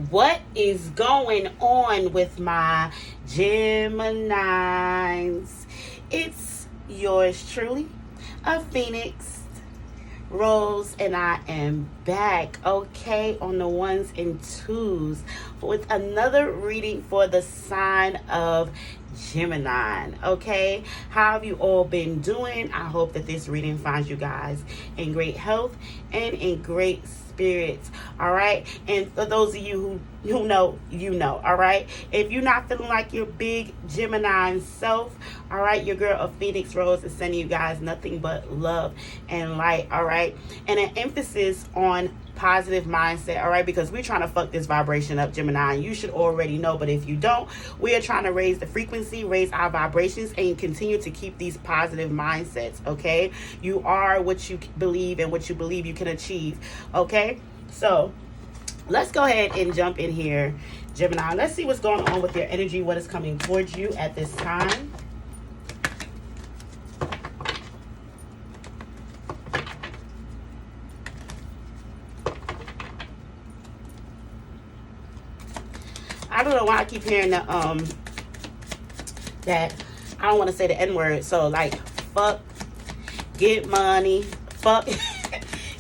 What is going on with my Geminis? It's yours truly, a Phoenix Rose, and I am back, okay, on the ones and twos with another reading for the sign of Gemini. Okay, how have you all been doing? I hope that this reading finds you guys in great health and in great spirits. All right, and for those of you who know, you know. All right, if you're not feeling like your big Gemini self, all right, your girl of Phoenix Rose is sending you guys nothing but love and light. All right, and an emphasis on positive mindset. All right, because we're trying to fuck this vibration up, Gemini, and you should already know, but if you don't, we are trying to raise the frequency, raise our vibrations, and continue to keep these positive mindsets. Okay, you are what you believe, and what you believe you can achieve. Okay, so let's go ahead and jump in here, Gemini. Let's see what's going on with your energy, what is coming towards you at this time. I don't know why I keep hearing that I don't want to say the N word. So like fuck, get money, fuck,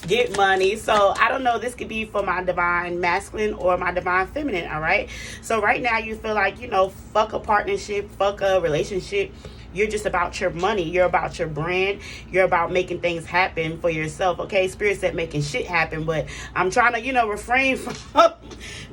get money. So I don't know, this could be for my divine masculine or my divine feminine. All right, so right now you feel like, you know, fuck a partnership, fuck a relationship. You're just about your money. You're about your brand. You're about making things happen for yourself. Okay, Spirit said making shit happen, but I'm trying to, you know, refrain from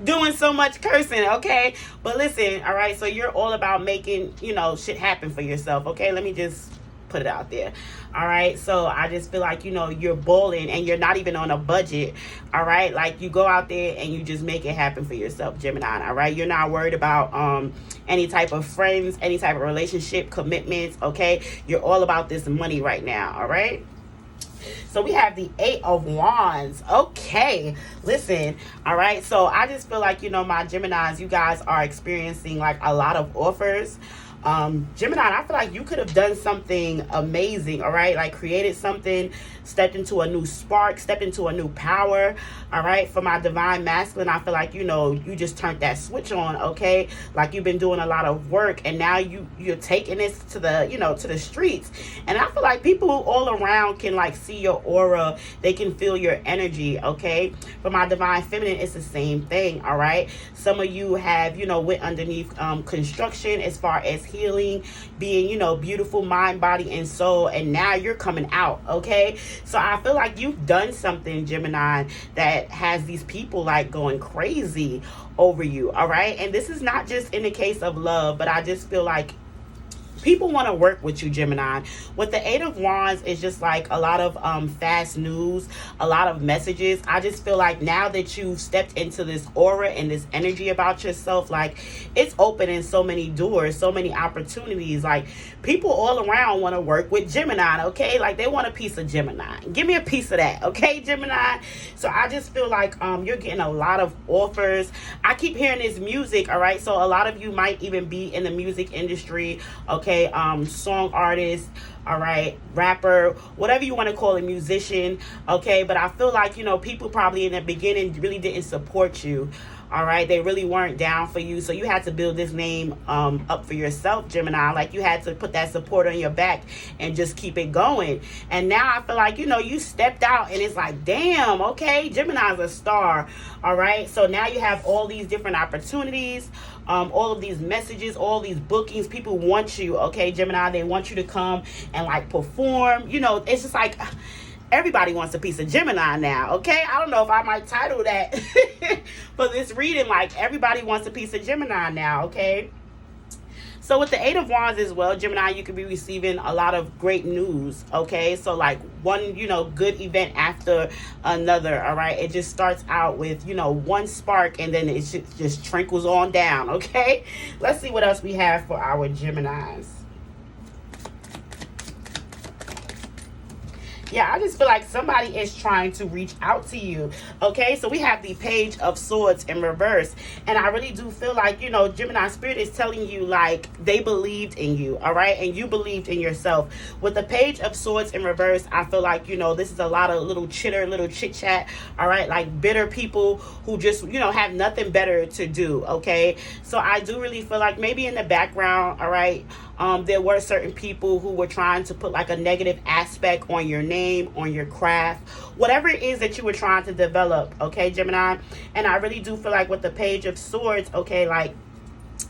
doing so much cursing. Okay, but listen, all right, so you're all about making, you know, shit happen for yourself. Okay, let me just put it out there. All right, so I just feel like, you know, you're balling and you're not even on a budget. All right, like you go out there and you just make it happen for yourself, Gemini. All right, you're not worried about any type of friends, any type of relationship commitments. Okay, you're all about this money right now. All right, so we have the 8 of Wands. Okay, listen, all right, so I just feel like, you know, my Geminis, you guys are experiencing like a lot of offers. Gemini, I feel like you could have done something amazing, all right, like created something, stepped into a new spark, stepped into a new power. All right, for my divine masculine, I feel like, you know, you just turned that switch on. Okay, like you've been doing a lot of work and now you're taking this to the, you know, to the streets, and I feel like people all around can like see your aura, they can feel your energy. Okay, for my divine feminine, it's the same thing. All right, some of you have, you know, went underneath construction as far as healing, being, you know, beautiful mind, body, and soul, and now you're coming out. Okay, so I feel like you've done something, Gemini, that has these people like going crazy over you. All right, and this is not just in the case of love, but I just feel like people want to work with you, Gemini. With the 8 of Wands, it's just like a lot of fast news, a lot of messages. I just feel like now that you've stepped into this aura and this energy about yourself, like it's opening so many doors, so many opportunities. Like people all around want to work with Gemini. Okay, like they want a piece of Gemini. Give me a piece of that. Okay, Gemini. So I just feel like you're getting a lot of offers. I keep hearing this music. All right, so a lot of you might even be in the music industry. Okay, song artist, all right, rapper, whatever you want to call it, musician. Okay, but I feel like, you know, people probably in the beginning really didn't support you. All right, they really weren't down for you, so you had to build this name up for yourself, Gemini. Like you had to put that support on your back and just keep it going. And now I feel like, you know, you stepped out and it's like, damn, okay, Gemini's a star. All right, so now you have all these different opportunities, all of these messages, all these bookings. People want you. Okay, Gemini, they want you to come and like perform. You know, it's just like everybody wants a piece of Gemini now. Okay, I don't know if I might title that for this reading, like everybody wants a piece of Gemini now. Okay, so with the 8 of Wands as well, Gemini, you could be receiving a lot of great news. Okay, so like one, you know, good event after another. All right, it just starts out with, you know, one spark and then it just trickles on down. Okay, let's see what else we have for our Geminis. Yeah, I just feel like somebody is trying to reach out to you. Okay, so we have the Page of Swords in reverse. And I really do feel like, you know, Gemini spirit is telling you like they believed in you, all right? And you believed in yourself. With the Page of Swords in reverse, I feel like, you know, this is a lot of little chitter, little chit chat, all right? Like bitter people who just, you know, have nothing better to do, okay? So I do really feel like maybe in the background, all right, there were certain people who were trying to put like a negative aspect on your name, on your craft, whatever it is that you were trying to develop, okay, Gemini? And I really do feel like with the Page of Swords, okay, like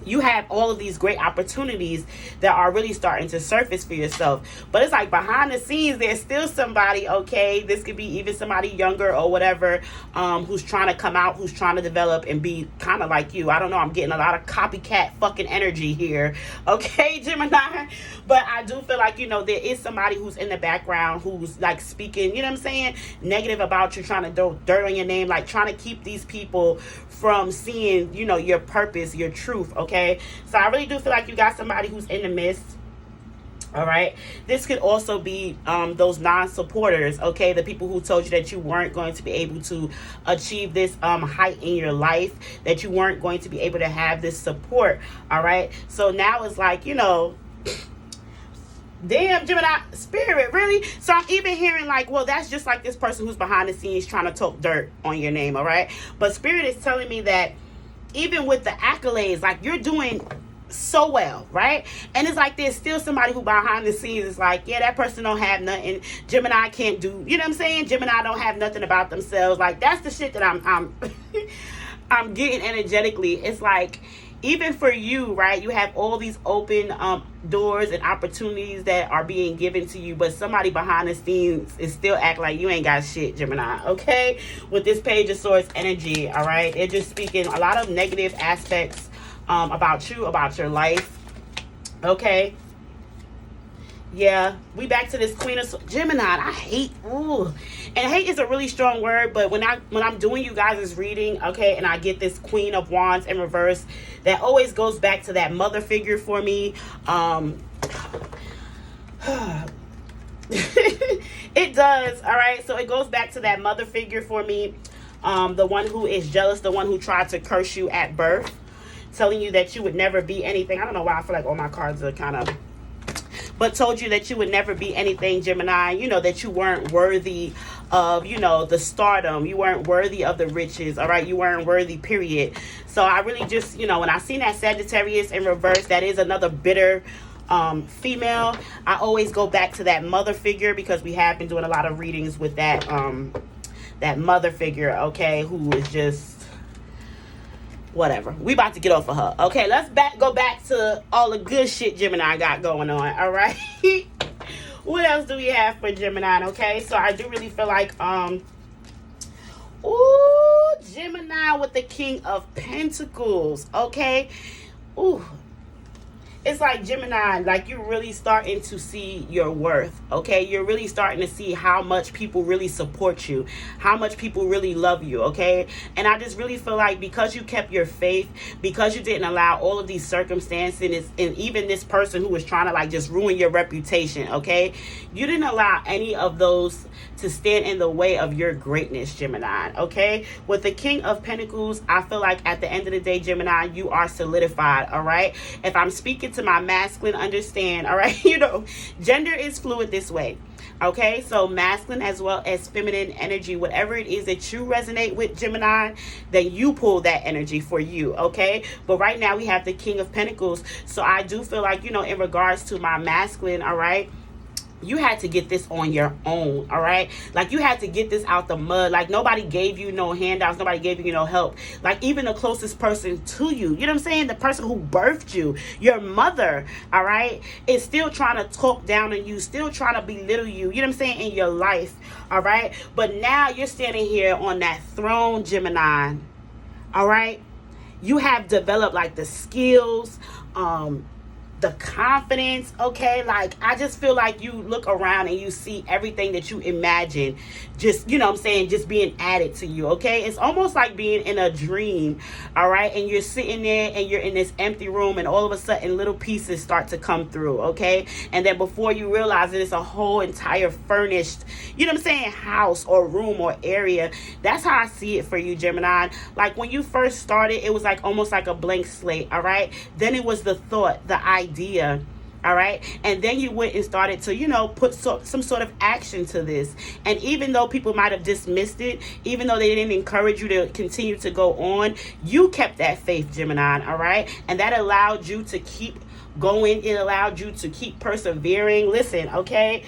you have all of these great opportunities that are really starting to surface for yourself. But it's like behind the scenes, there's still somebody, okay, this could be even somebody younger or whatever, who's trying to come out, who's trying to develop and be kind of like you. I don't know, I'm getting a lot of copycat fucking energy here, okay, Gemini? But I do feel like, you know, there is somebody who's in the background who's like speaking, you know what I'm saying, negative about you, trying to throw dirt on your name, like trying to keep these people from seeing, you know, your purpose, your truth, okay? So I really do feel like you got somebody who's in the midst, all right? This could also be those non-supporters, okay? The people who told you that you weren't going to be able to achieve this height in your life, that you weren't going to be able to have this support, all right? So now it's like, you know, damn, Gemini spirit, really? So I'm even hearing like, well, that's just like this person who's behind the scenes trying to talk dirt on your name, all right? But spirit is telling me that even with the accolades, like you're doing so well, right? And it's like there's still somebody who behind the scenes is like, yeah, that person don't have nothing. Gemini can't do, you know what I'm saying? Gemini don't have nothing about themselves. Like that's the shit that I'm I'm getting energetically. It's like, even for you, right, you have all these open doors and opportunities that are being given to you, but somebody behind the scenes is still acting like you ain't got shit, Gemini, okay? With this Page of Swords energy, all right? They're just speaking a lot of negative aspects about you, about your life, okay? Yeah, we back to this Queen of Gemini. I hate, ooh, and hate is a really strong word, but when I'm doing you guys' reading, okay, and I get this Queen of Wands in reverse, that always goes back to that mother figure for me. It does, all right? So it goes back to that mother figure for me, the one who is jealous, the one who tried to curse you at birth, telling you that you would never be anything. I don't know why I feel like all my cards are kind of, but told you that you would never be anything, Gemini, you know, that you weren't worthy of, you know, the stardom, you weren't worthy of the riches, all right, you weren't worthy, period. So I really just, you know, when I seen that Sagittarius in reverse, that is another bitter female, I always go back to that mother figure, because we have been doing a lot of readings with that that mother figure, okay, who is just whatever. We about to get off of her. Okay, let's go back to all the good shit Gemini got going on, all right? What else do we have for Gemini, okay? So I do really feel like, ooh, Gemini with the King of Pentacles, okay? Ooh. It's like Gemini, like you're really starting to see your worth, okay? You're really starting to see how much people really support you, how much people really love you, okay? And I just really feel like because you kept your faith, because you didn't allow all of these circumstances and even this person who was trying to like just ruin your reputation, okay? You didn't allow any of those to stand in the way of your greatness, Gemini, okay? With the King of Pentacles, I feel like at the end of the day, Gemini, you are solidified, all right? If I'm speaking to my masculine, understand, all right? You know, gender is fluid this way, okay? So masculine as well as feminine energy, whatever it is that you resonate with, Gemini, then you pull that energy for you, okay? But right now we have the King of Pentacles. So I do feel like, you know, in regards to my masculine, all right, you had to get this on your own, all right? Like, you had to get this out the mud. Like, nobody gave you no handouts. Nobody gave you no help. Like, even the closest person to you, you know what I'm saying? The person who birthed you, your mother, all right, is still trying to talk down on you, still trying to belittle you, you know what I'm saying, in your life, all right? But now you're standing here on that throne, Gemini, all right? You have developed, like, the skills, the confidence, okay? Like, I just feel like you look around and you see everything that you imagine just, you know what I'm saying, just being added to you, okay? It's almost like being in a dream, all right? And you're sitting there and you're in this empty room, and all of a sudden little pieces start to come through, okay? And then before you realize it, it's a whole entire furnished, you know what I'm saying, house or room or area. That's how I see it for you, Gemini. Like, when you first started, it was like almost like a blank slate, all right? Then it was the thought, the idea, all right? And then you went and started to, you know, put some sort of action to this. And even though people might have dismissed it, even though they didn't encourage you to continue to go on, you kept that faith, Gemini, all right? And that allowed you to keep going. It allowed you to keep persevering. Listen, okay?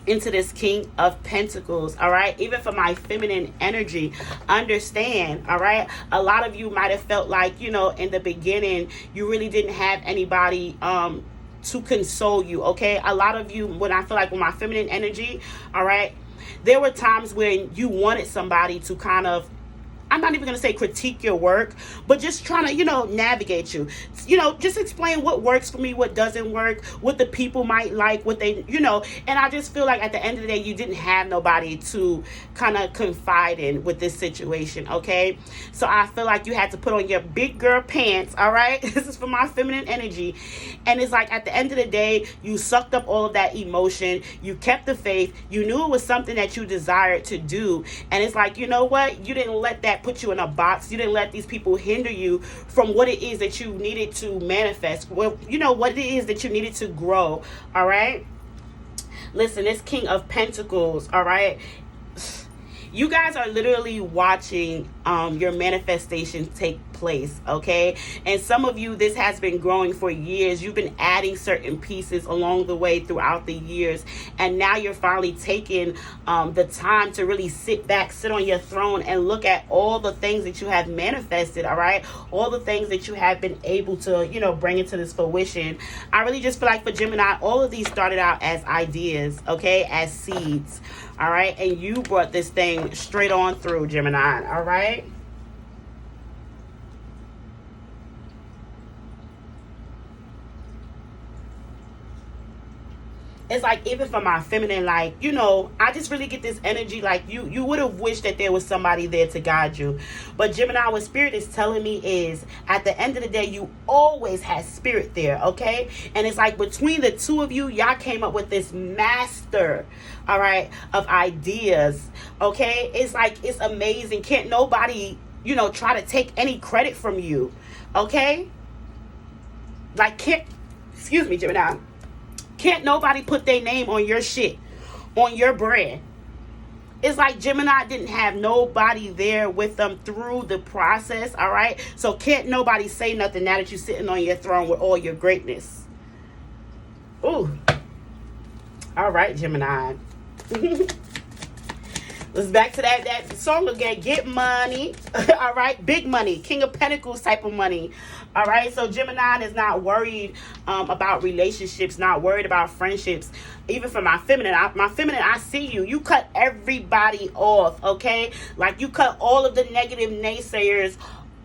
Into this King of Pentacles, all right? Even for my feminine energy, understand, all right? A lot of you might have felt like, you know, in the beginning, you really didn't have anybody to console you, okay? A lot of you, when I feel like with my feminine energy, all right, there were times when you wanted somebody to kind of, I'm not even going to say critique your work, but just trying to, you know, navigate you. You know, just explain what works for me, what doesn't work, what the people might like, what they, you know. And I just feel like at the end of the day, you didn't have nobody to kind of confide in with this situation, okay? So I feel like you had to put on your big girl pants, all right? This is for my feminine energy. And it's like at the end of the day, you sucked up all of that emotion. You kept the faith. You knew it was something that you desired to do. And it's like, you know what? You didn't let that put you in a box. You didn't let these people hinder you from what it is that you needed to manifest. Well, you know what it is that you needed to grow. All right. Listen, this King of Pentacles. All right. You guys are literally watching your manifestation take place, okay? And some of you, this has been growing for years. You've been adding certain pieces along the way throughout the years, and now you're finally taking the time to really sit back, sit on your throne, and look at all the things that you have manifested, all right? All the things that you have been able to, you know, bring into this fruition. I really just feel like for Gemini, all of these started out as ideas, okay? As seeds, all right? And you brought this thing straight on through, Gemini, all right? It's like, even for my feminine, like, you know, I just really get this energy like you would have wished that there was somebody there to guide you. But Gemini, what Spirit is telling me is, at the end of the day, you always had Spirit there, okay? And it's like between the two of you, y'all came up with this master, all right, of ideas, okay? It's like, it's amazing. Can't nobody, you know, try to take any credit from you, okay? Like, excuse me, Gemini. Can't nobody put their name on your shit, on your brand. It's like Gemini didn't have nobody there with them through the process, all right? So can't nobody say nothing now that you're sitting on your throne with all your greatness. Ooh. All right, Gemini. Let's back to that song again. Get money. All right. Big money. King of Pentacles type of money. All right. So Gemini is not worried about relationships, not worried about friendships. Even for my feminine, I see you. You cut everybody off. Okay. Like, you cut all of the negative naysayers.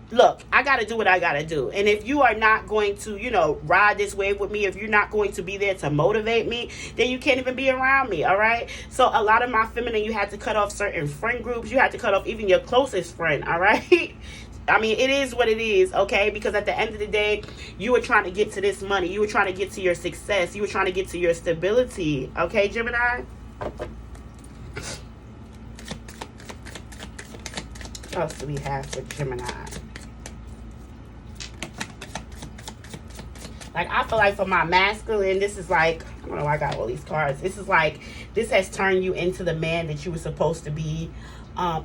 Look, I got to do what I got to do. And if you are not going to, you know, ride this wave with me, if you're not going to be there to motivate me, then you can't even be around me, all right? So a lot of my feminine, you had to cut off certain friend groups. You had to cut off even your closest friend, all right? I mean, it is what it is, okay? Because at the end of the day, you were trying to get to this money. You were trying to get to your success. You were trying to get to your stability, okay, Gemini? What else do we have for Gemini? Like, I feel like for my masculine, this is like, I don't know why I got all these cards. This is like, this has turned you into the man that you were supposed to be,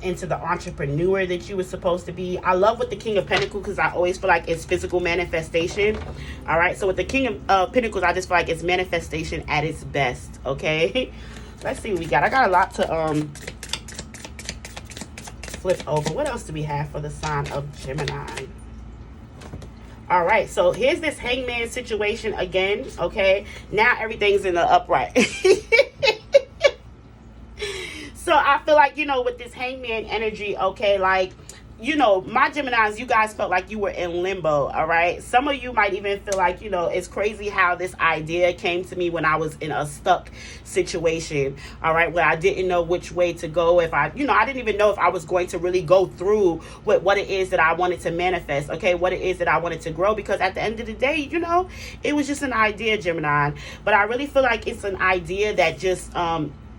into the entrepreneur that you were supposed to be. I love with the King of Pentacles because I always feel like it's physical manifestation. All right. So with the King of Pentacles, I just feel like it's manifestation at its best. Okay. Let's see what we got. I got a lot to flip over. What else do we have for the sign of Gemini? All right, so here's this hangman situation again, okay? Now everything's in the upright. So I feel like, you know, with this hangman energy, okay, like, my Geminis, you guys felt like you were in limbo, all right? Some of you might even feel like, it's crazy how this idea came to me when I was in a stuck situation, all right, where I didn't know which way to go. If I didn't even know if I was going to really go through with what it is that I wanted to manifest, okay, what it is that I wanted to grow, because at the end of the day, it was just an idea, Gemini. But I really feel like it's an idea that just,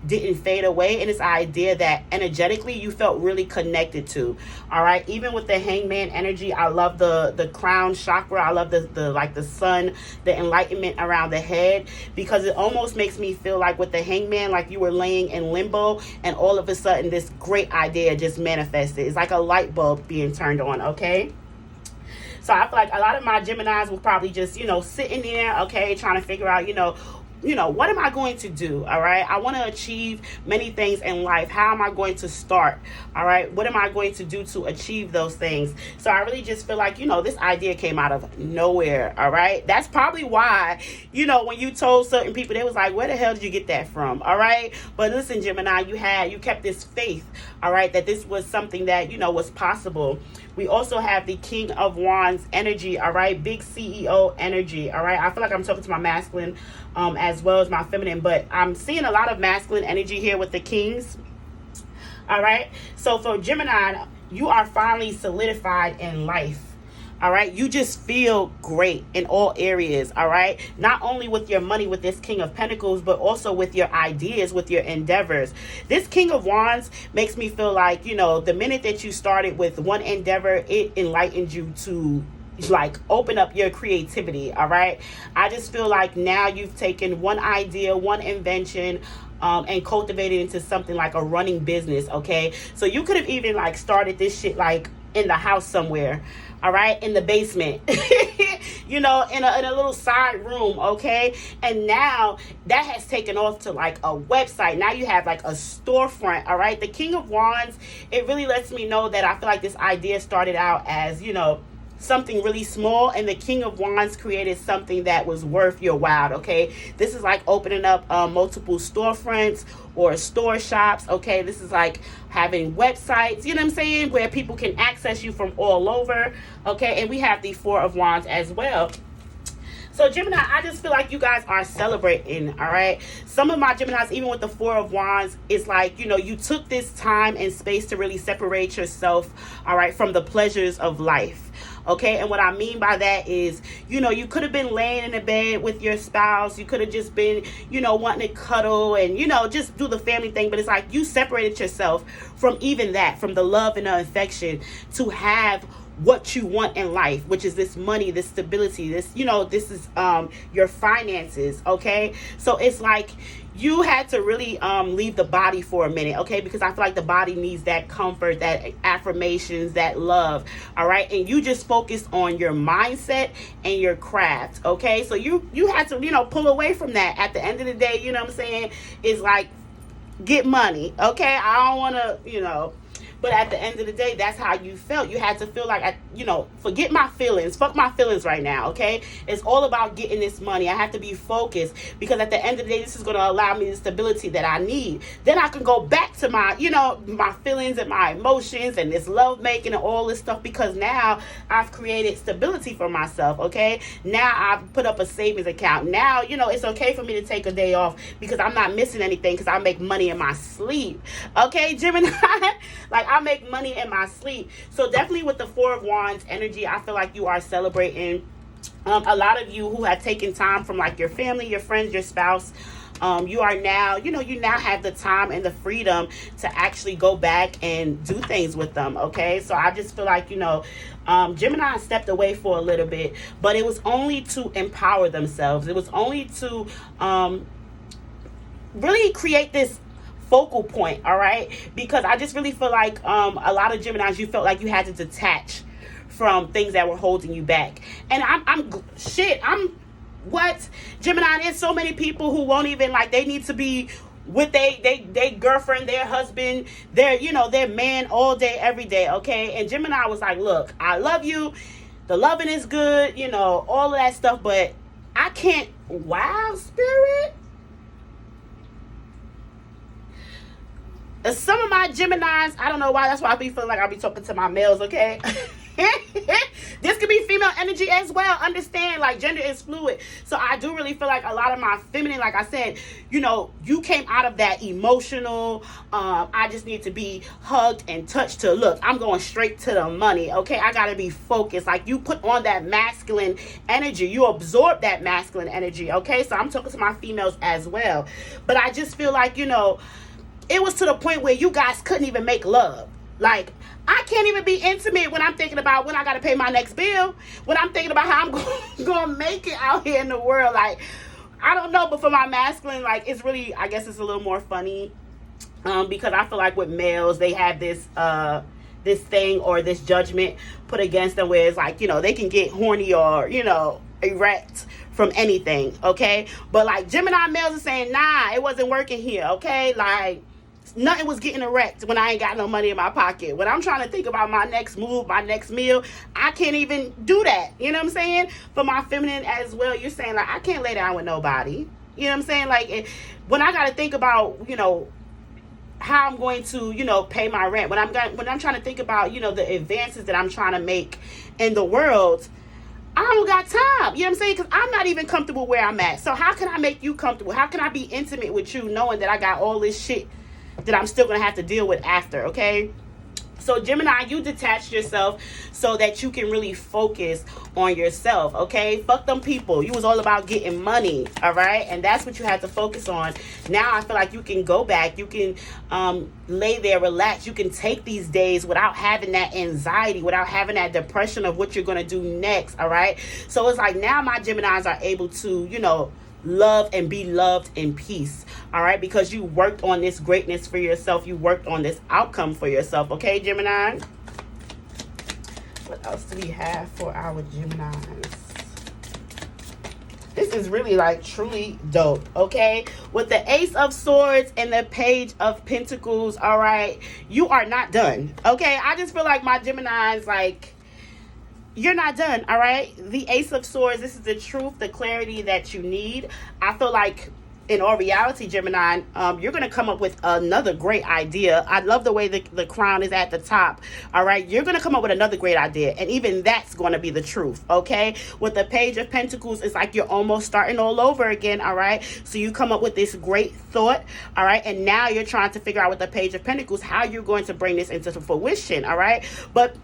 didn't fade away, and it's an idea that energetically you felt really connected to, all right? Even with the hangman energy, I love the crown chakra. I love the sun, the enlightenment around the head, because it almost makes me feel like with the hangman, like you were laying in limbo and all of a sudden this great idea just manifested. It's like a light bulb being turned on, okay? So I feel like a lot of my Geminis will probably just, sitting there, okay, trying to figure out, what am I going to do? All right. I want to achieve many things in life. How am I going to start? All right. What am I going to do to achieve those things? So I really just feel like, this idea came out of nowhere. All right. That's probably why, when you told certain people, they was like, where the hell did you get that from? All right. But listen, Gemini, you kept this faith. All right. That this was something that, was possible. We also have the King of Wands energy, all right? Big CEO energy, all right? I feel like I'm talking to my masculine as well as my feminine, but I'm seeing a lot of masculine energy here with the kings, all right? So for Gemini, you are finally solidified in life. All right, you just feel great in all areas. All right, not only with your money, with this King of Pentacles, but also with your ideas, with your endeavors. This King of Wands makes me feel like, the minute that you started with one endeavor, it enlightened you to like open up your creativity. All right, I just feel like now you've taken one idea, one invention, and cultivated into something like a running business. Okay, so you could have even like started this shit like in the house somewhere, all right, in the basement, in a little side room, okay? And now that has taken off to like a website. Now you have like a storefront, all right? The King of Wands, it really lets me know that I feel like this idea started out as, something really small, and the King of Wands created something that was worth your while, okay? This is like opening up multiple storefronts or store shops, okay? This is like having websites, you know what I'm saying, where people can access you from all over, okay? And we have the Four of Wands as well. So Gemini, I just feel like you guys are celebrating, all right? Some of my Geminis, even with the Four of Wands, it's like, you took this time and space to really separate yourself, all right, from the pleasures of life. Okay, and what I mean by that is, you could have been laying in the bed with your spouse. You could have just been, wanting to cuddle and, just do the family thing. But it's like you separated yourself from even that, from the love and the affection, to have what you want in life, which is this money, this stability, this, this is your finances, okay? So it's like you had to really leave the body for a minute, okay? Because I feel like the body needs that comfort, that affirmations, that love, all right? And you just focus on your mindset and your craft, okay? So you had to, pull away from that. At the end of the day, you know what I'm saying? It's like, get money, okay? I don't want to, but at the end of the day, that's how you felt. You had to feel like, forget my feelings. Fuck my feelings right now, okay? It's all about getting this money. I have to be focused, because at the end of the day, this is going to allow me the stability that I need. Then I can go back to my, my feelings and my emotions and this love making and all this stuff, because now I've created stability for myself, okay? Now I've put up a savings account. Now, it's okay for me to take a day off because I'm not missing anything, because I make money in my sleep, okay, Gemini? Like, I make money in my sleep. So definitely with the Four of Wands energy, I feel like you are celebrating. A lot of you who have taken time from like your family, your friends, your spouse, you are now, you now have the time and the freedom to actually go back and do things with them, okay? So I just feel like, Gemini stepped away for a little bit, but it was only to empower themselves. It was only to really create this focal point, all right? Because I just really feel like a lot of Geminis, you felt like you had to detach from things that were holding you back. And I'm what? Gemini, there's so many people who won't even, like, they need to be with they girlfriend, their husband, their man all day, every day, okay? And Gemini was like, look, I love you. The loving is good, all of that stuff, but I can't, wow, spirit. Some of my Geminis, I don't know why, that's why I be feeling like I be talking to my males, okay? This could be female energy as well. Understand, like, gender is fluid. So I do really feel like a lot of my feminine, like I said, you know, you came out of that emotional, I just need to be hugged and touched to, look, I'm going straight to the money, okay? I got to be focused. Like, you put on that masculine energy. You absorb that masculine energy, okay? So I'm talking to my females as well. But I just feel like, you know, it was to the point where you guys couldn't even make love. Like, I can't even be intimate when I'm thinking about when I got to pay my next bill, when I'm thinking about how I'm going to make it out here in the world. Like, I don't know, but for my masculine, like, it's really, I guess it's a little more funny, because I feel like with males, they have this this thing or this judgment put against them where it's like, you know, they can get horny or, you know, erect from anything, okay? But like Gemini males are saying, nah, it wasn't working here, okay? Like, nothing was getting erect when I ain't got no money in my pocket. When I'm trying to think about my next move, my next meal, I can't even do that. You know what I'm saying? For my feminine as well, you're saying, like, I can't lay down with nobody. You know what I'm saying? Like, when I got to think about, you know, how I'm going to, you know, pay my rent, when I'm trying to think about, you know, the advances that I'm trying to make in the world, I don't got time. You know what I'm saying? Because I'm not even comfortable where I'm at. So how can I make you comfortable? How can I be intimate with you knowing that I got all this shit that I'm still going to have to deal with after, okay? So Gemini, you detach yourself so that you can really focus on yourself, okay? Fuck them people. You was all about getting money, all right? And that's what you had to focus on. Now I feel like you can go back. You can lay there, relax. You can take these days without having that anxiety, without having that depression of what you're going to do next, all right? So it's like now my Geminis are able to, you know, love and be loved in peace, all right? Because you worked on this greatness for yourself. You worked on this outcome for yourself, okay, Gemini? What else do we have for our Geminis? This is really, like, truly dope, okay? With the Ace of Swords and the Page of Pentacles, all right? You are not done, okay? I just feel like my Geminis, like, you're not done, all right? The Ace of Swords, this is the truth, the clarity that you need. I feel like in all reality, Gemini, you're going to come up with another great idea. I love the way the crown is at the top, all right? You're going to come up with another great idea, and even that's going to be the truth, okay? With the Page of Pentacles, it's like you're almost starting all over again, all right? So you come up with this great thought, all right? And now you're trying to figure out with the Page of Pentacles how you're going to bring this into fruition, all right? But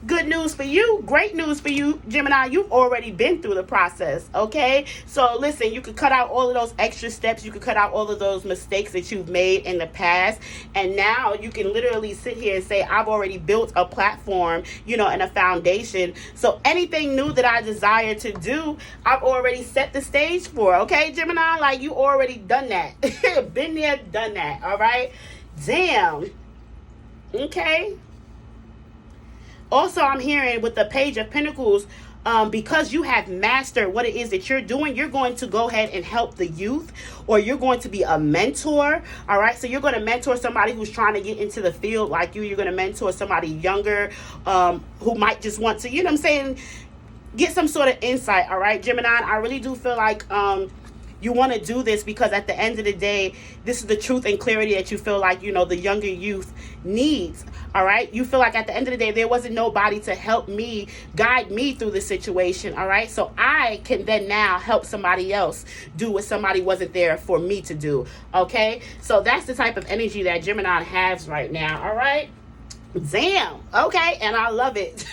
good news for you, great news for you, Gemini, you've already been through the process, okay? So listen, you could cut out all of those extra steps. You could cut out all of those mistakes that you've made in the past. And now you can literally sit here and say, I've already built a platform, you know, and a foundation. So anything new that I desire to do, I've already set the stage for, okay, Gemini? Like, you already done that. Been there, done that, all right? Damn. Okay. Also, I'm hearing with the Page of Pentacles, because you have mastered what it is that you're doing, you're going to go ahead and help the youth, or you're going to be a mentor, all right? So you're going to mentor somebody who's trying to get into the field like you. You're going to mentor somebody younger who might just want to, you know what I'm saying, get some sort of insight, all right, Gemini? I really do feel like you want to do this because at the end of the day, this is the truth and clarity that you feel like, you know, the younger youth needs, all right? You feel like at the end of the day, there wasn't nobody to help me, guide me through the situation, all right? So I can then now help somebody else do what somebody wasn't there for me to do, okay? So that's the type of energy that Gemini has right now, all right? Damn, okay, and I love it.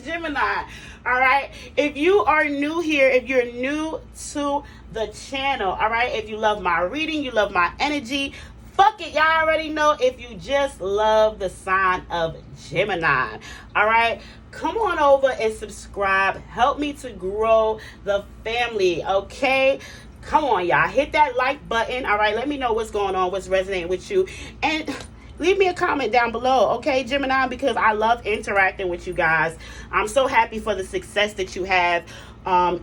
Gemini, all right? If you are new here, if you're new to the channel, all right, if you love my reading, you love my energy, fuck it, y'all already know. If you just love the sign of Gemini, all right, come on over and subscribe. Help me to grow the family, okay? Come on, y'all, hit that like button, all right? Let me know what's going on, what's resonating with you, and leave me a comment down below, okay, Gemini, because I love interacting with you guys. I'm so happy for the success that you have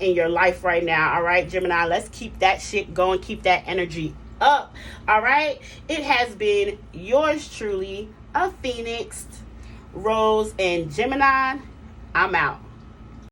in your life right now, all right, Gemini? Let's keep that shit going, keep that energy up, all right? It has been yours truly, a Phoenix, Rose, and Gemini. I'm out.